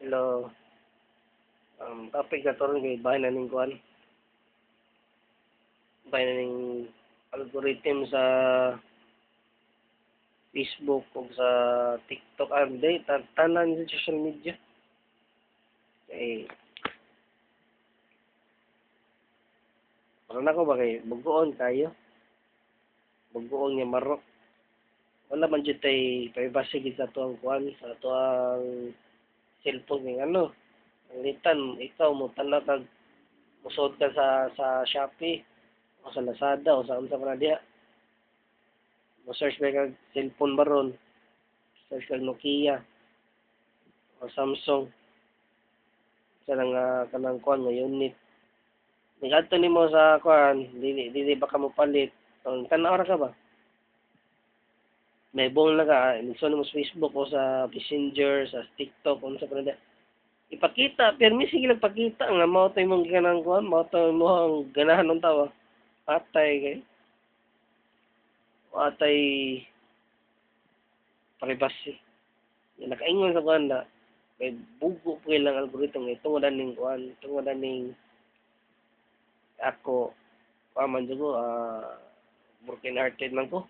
Hello. Topic na to rin kay bahay na ning kuan. Bahay na ning algorithm sa Facebook o sa TikTok. Hindi, tanan sa social media. Eh, parang ako ba kay bugoon kayo? Bugoon nga marok. Wala man dyan tay privacy gid sa tuang kuan, sa tuang cellphone ng ano. Ang litan, ikaw mo tanaw kag musod ka sa Shopee o sa Lazada o sa unsa man na diha. Mo search ba kag cellphone baron, search kag Nokia o Samsung sa kanang kuan nga unit. Nigadto nimo sa kuan, dili ba ka mo palit? Ang tanaw ra ka ba? May buong na ka, nagsuon mo sa Facebook o sa Messenger, sa TikTok, o sa panada. Ipakita, pero may sige nagpakita nga mao tay mong ganang kuan, mao tay mo ang ganahan ng tawa. Atay kay atay privacy. Yung nakaingon sa kuan na may bugo po ilang algoritmo nga tungod ning kuan, tungod ning ako paman jud ko broken hearted man ko.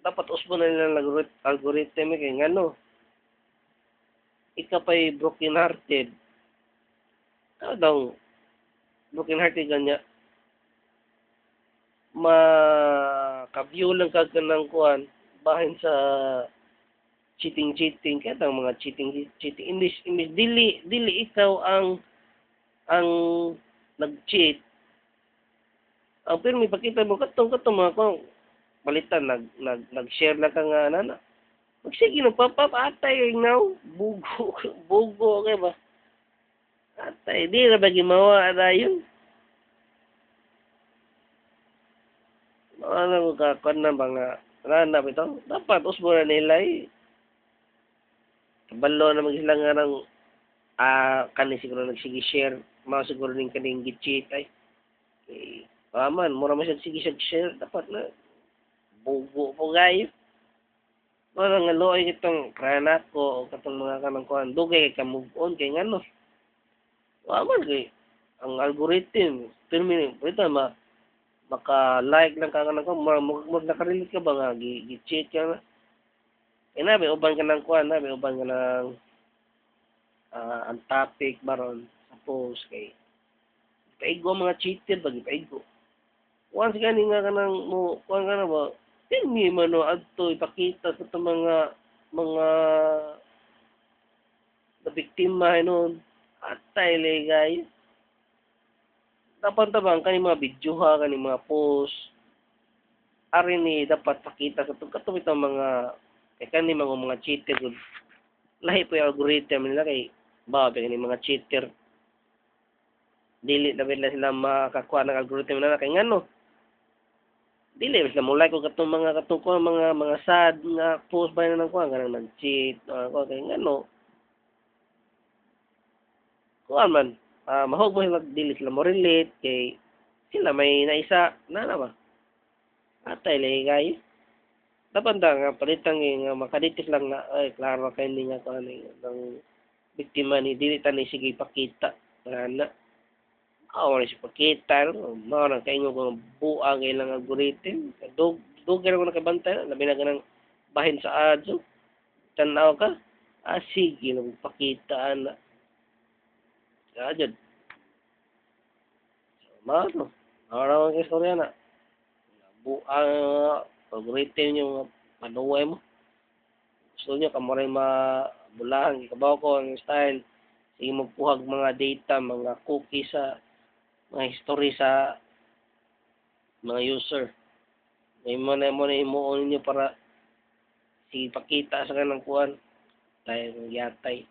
Dapat usbon na nilang algorithm kay ngano ika pa'y broken hearted. Ano daw broken hearted ganya maka-view lang kag kanang kuan bahin sa cheating kaya tang mga cheating imbis dili ikaw ang nag-cheat. Pero may pakita mo katong mga kung balitan nag-share na ka nga nana. Magsige no papapatay now bugo kay ba. Atay di ra ba gimawa dayon. Ano ka kon na mga rana bitaw. Dapat usbo na nila kabalo na sila nga ng kani siguro nagsige share mao siguro ning kaning gi-cheat ay. Man, mura man siya sige share dapat na bugo po gayo. Wala nga loy itong rana ko o katong mga kanang kuan dugay kay move on kay ngano. Man kay ang algorithm termine ito maka-like lang ka kanang ko nakarelate ka ba nga gi-cheat ka na. Inabi uban ka ng kuan na uban ka ng ang topic baron sa post kay paigo mga cheater bagi paigo. Once gani nga kanang mo kuan ka na ba hindi man no adto ipakita sa mga na biktima noon atay legay. Dapat tabang kani mga video ha kani mga post ari ni dapat pakita sa katong itong mga kani mga cheater gud. Lahi po yung algorithm nila kay ba kani mga cheater dili na sila makakuha ng algorithm nila kay ngano dili sila mo like ko katong mga sad nga post ba na nang kuha kanang nag-cheat ako kay ngano kuha man mahog mo sila dili sila mo relate kay sila may naisa na ba atay lay dapat nga palitan nga makaditis lang na ay klaro kay ni nga kuha ng biktima ni dili ta ni sige ipakita na wala siya pakita, mao na kaingon ko buang ilang algorithm. Dugay ko nakabantay, labi na ganang bahin sa ads. Tanaw ka, sige, pakita na. Ajad. Mao no. Mao ang istorya na. Buang algorithm yung panuway mo. Gusto nyo, kamuray mabulahan, ikabaw ko ang style. Sige magpuhag mga data, mga cookies sa mga history sa mga user. May mo na himuon ninyo para ipakita sa kanang kuan dahil yatay.